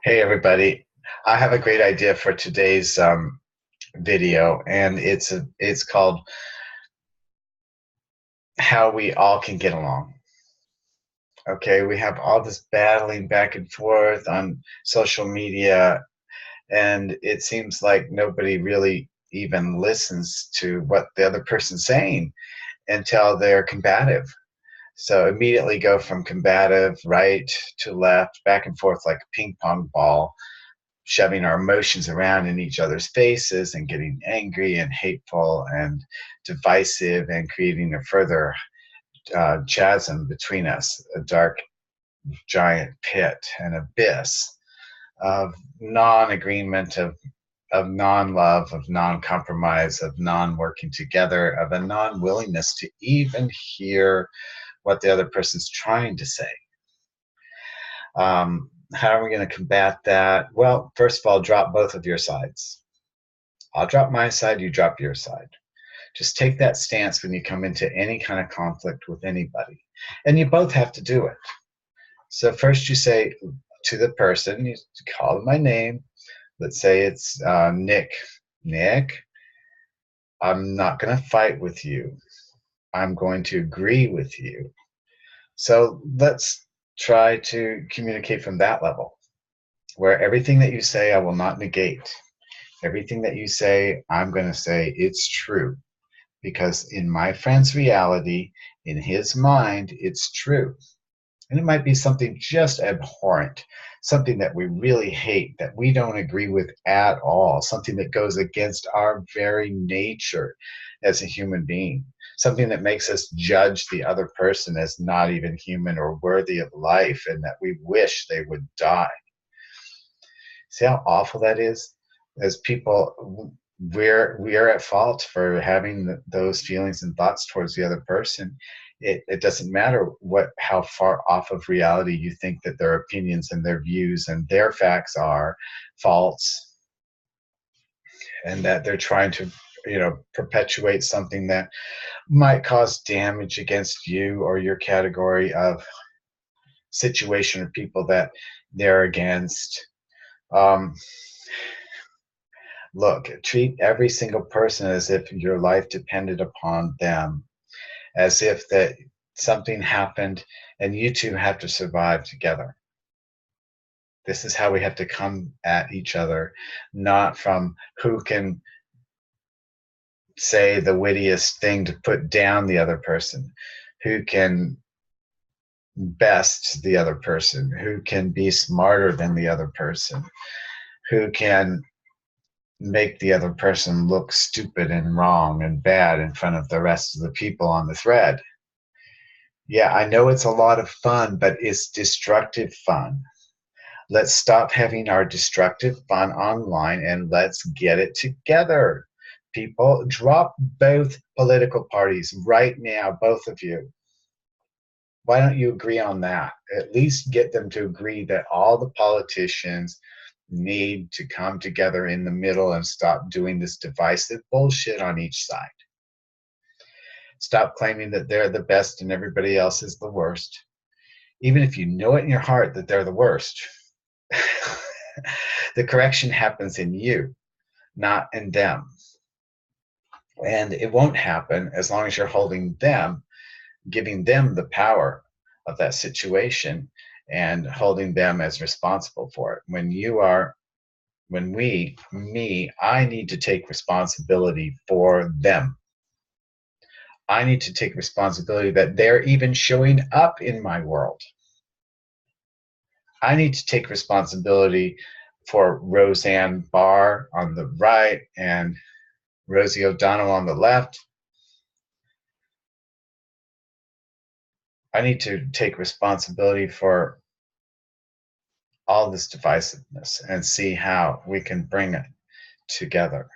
Hey everybody, I have a great idea for today's video, and it's called "How We All Can Get Along." Okay, we have all this battling back and forth on social media, and it seems like nobody really even listens to what the other person's saying until they're combative. So immediately go from combative right to left, back and forth like a ping pong ball, shoving our emotions around in each other's faces and getting angry and hateful and divisive and creating a further chasm between us, a dark giant pit, an abyss of non-agreement, of non-love, of non-compromise, of non-working together, of a non-willingness to even hear what the other person's trying to say. How are we going to combat that? Well, first of all, drop both of your sides. I'll drop my side, you drop your side. Just take that stance when you come into any kind of conflict with anybody. And you both have to do it. So first you say to the person, you call them by name. Let's say it's Nick. Nick, I'm not going to fight with you. I'm going to agree with you. So let's try to communicate from that level, where everything that you say, I will not negate. Everything that you say, I'm going to say it's true. Because in my friend's reality, in his mind, it's true. And it might be something just abhorrent, something that we really hate, that we don't agree with at all, something that goes against our very nature as a human being, something that makes us judge the other person as not even human or worthy of life, and that we wish they would die. See how awful that is? As people, we are at fault for having those feelings and thoughts towards the other person. It doesn't matter how far off of reality you think that their opinions and their views and their facts are false, and that they're trying to perpetuate something that might cause damage against you or your category of situation or people that they're against. um, Look, treat every single person as if your life depended upon them, as if that something happened and you two have to survive together. This is how we have to come at each other, not from who can say the wittiest thing to put down the other person, who can best the other person, who can be smarter than the other person, who can make the other person look stupid and wrong and bad in front of the rest of the people on the thread. Yeah, I know it's a lot of fun, but it's destructive fun. Let's stop having our destructive fun online and let's get it together. People, drop both political parties right now, both of you. Why don't you agree on that? At least get them to agree that all the politicians need to come together in the middle and stop doing this divisive bullshit on each side. Stop claiming that they're the best and everybody else is the worst. Even if you know it in your heart that they're the worst, the correction happens in you, not in them. And it won't happen as long as you're holding them, giving them the power of that situation and holding them as responsible for it. I need to take responsibility for them. I need to take responsibility that they're even showing up in my world. I need to take responsibility for Roseanne Barr on the right and Rosie O'Donnell on the left. I need to take responsibility for all this divisiveness and see how we can bring it together.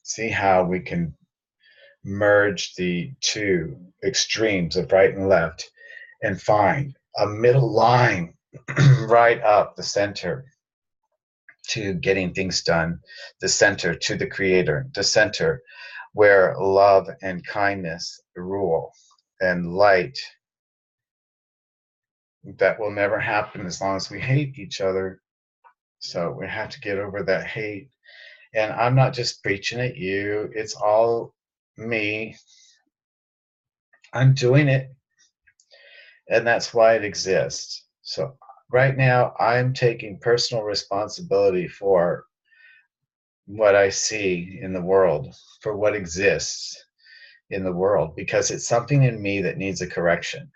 See how we can merge the two extremes of right and left and find a middle line right up the center to getting things done, the center to the creator, the center where love and kindness rule and light. That will never happen as long as we hate each other. So we have to get over that hate. And I'm not just preaching at you, it's all me. I'm doing it, and that's why it exists. So right now, I'm taking personal responsibility for what I see in the world, for what exists in the world, because it's something in me that needs a correction.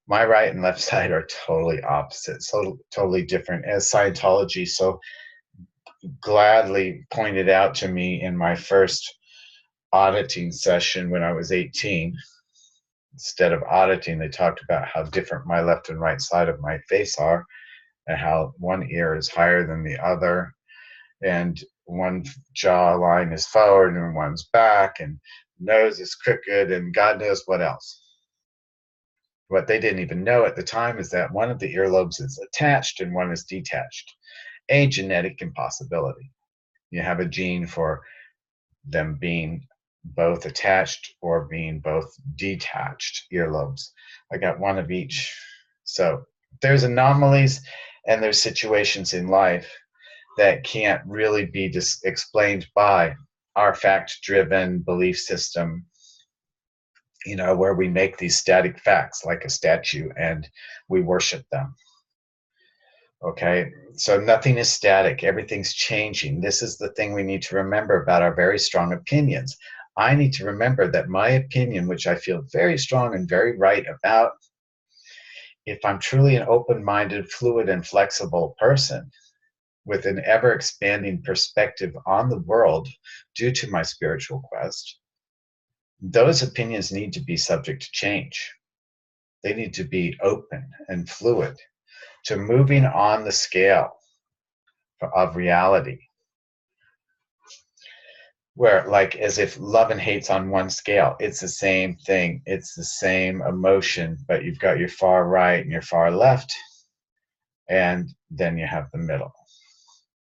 My right and left side are totally opposite, so totally different, as Scientology so gladly pointed out to me in my first auditing session when I was 18. Instead of auditing, they talked about how different my left and right side of my face are, and how one ear is higher than the other, and one jaw line is forward and one's back, and nose is crooked, and God knows what else. What they didn't even know at the time is that one of the earlobes is attached and one is detached. A genetic impossibility. You have a gene for them being both attached or being both detached earlobes. I got one of each. So there's anomalies and there's situations in life that can't really be explained by our fact-driven belief system, where we make these static facts like a statue and we worship them. Okay, so nothing is static, everything's changing. This is the thing we need to remember about our very strong opinions. I need to remember that my opinion, which I feel very strong and very right about, if I'm truly an open-minded, fluid, and flexible person with an ever-expanding perspective on the world due to my spiritual quest, those opinions need to be subject to change. They need to be open and fluid to moving on the scale of reality, where, like, as if love and hate's on one scale, it's the same thing, it's the same emotion, but you've got your far right and your far left, and then you have the middle,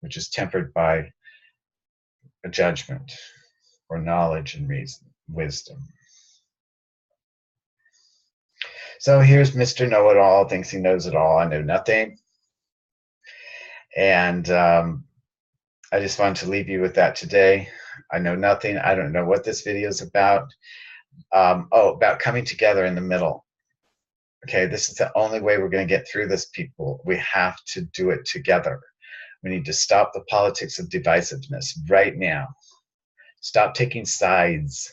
which is tempered by a judgment or knowledge and reason, wisdom. So here's Mr. Know-It-All, thinks he knows it all. I know nothing. And I just wanted to leave you with that today. I know nothing. I don't know what this video is about. About coming together in the middle. Okay, this is the only way we're going to get through this, people. We have to do it together. We need to stop the politics of divisiveness right now. Stop taking sides.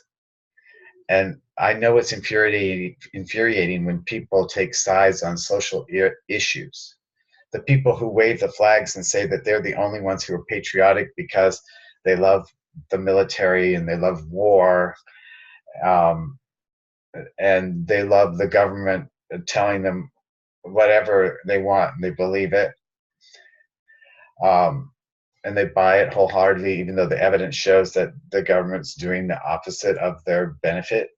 And I know it's infuriating when people take sides on social issues. The people who wave the flags and say that they're the only ones who are patriotic because they love the military and they love war, and they love the government telling them whatever they want and they believe it, and they buy it wholeheartedly, even though the evidence shows that the government's doing the opposite of their benefit.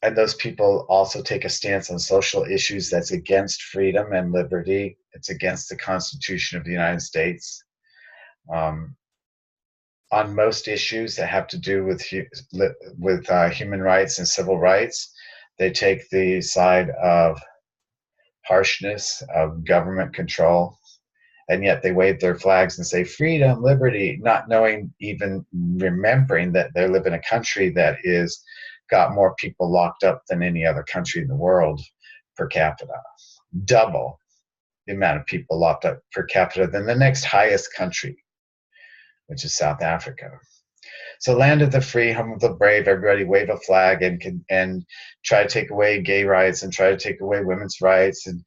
And those people also take a stance on social issues that's against freedom and liberty. It's against the Constitution of the United States. On most issues that have to do with human rights and civil rights, they take the side of harshness, of government control, and yet they wave their flags and say freedom, liberty, not knowing, even remembering that they live in a country that is got more people locked up than any other country in the world per capita. Double the amount of people locked up per capita than the next highest country, which is South Africa. So land of the free, home of the brave, everybody wave a flag and try to take away gay rights and try to take away women's rights, and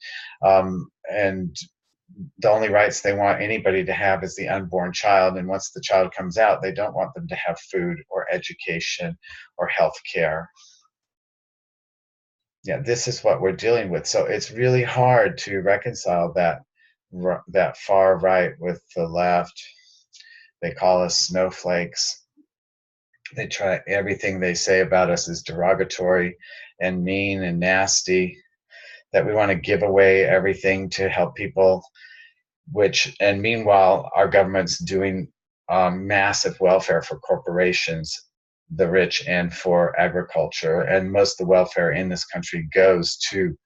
the only rights they want anybody to have is the unborn child. And once the child comes out, they don't want them to have food or education or health care. Yeah, this is what we're dealing with. So it's really hard to reconcile that far right with the left. They call us snowflakes. They try, everything they say about us is derogatory and mean and nasty, that we want to give away everything to help people, and meanwhile, our government's doing massive welfare for corporations, the rich, and for agriculture. And most of the welfare in this country goes to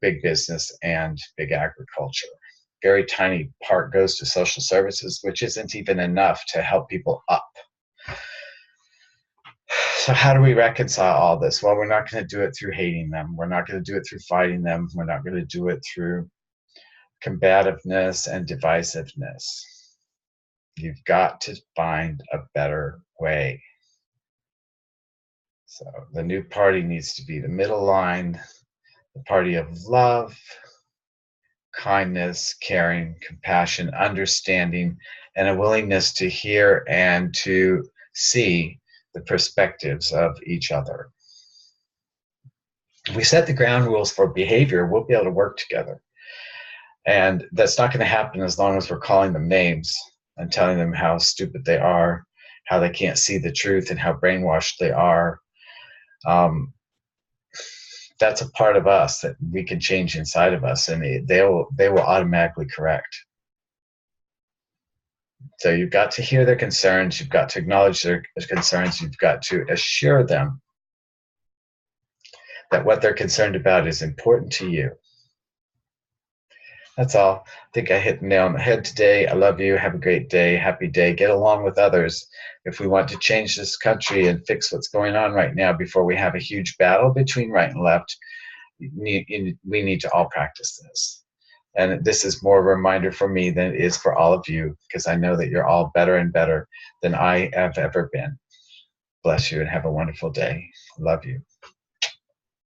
big business and big agriculture. very tiny part goes to social services, which isn't even enough to help people up. So how do we reconcile all this? Well, we're not going to do it through hating them. We're not going to do it through fighting them. We're not going to do it through combativeness and divisiveness. You've got to find a better way. So the new party needs to be the middle line, the party of love, kindness, caring, compassion, understanding, and a willingness to hear and to see the perspectives of each other. If we set the ground rules for behavior, we'll be able to work together. And that's not going to happen as long as we're calling them names and telling them how stupid they are, how they can't see the truth, and how brainwashed they are. That's a part of us that we can change inside of us, and they will automatically correct. So you've got to hear their concerns, you've got to acknowledge their concerns, you've got to assure them that what they're concerned about is important to you. That's all. I think I hit the nail on the head today. I love you. Have a great day. Happy day. Get along with others. If we want to change this country and fix what's going on right now before we have a huge battle between right and left, we need to all practice this. And this is more a reminder for me than it is for all of you, because I know that you're all better and better than I have ever been. Bless you and have a wonderful day. Love you.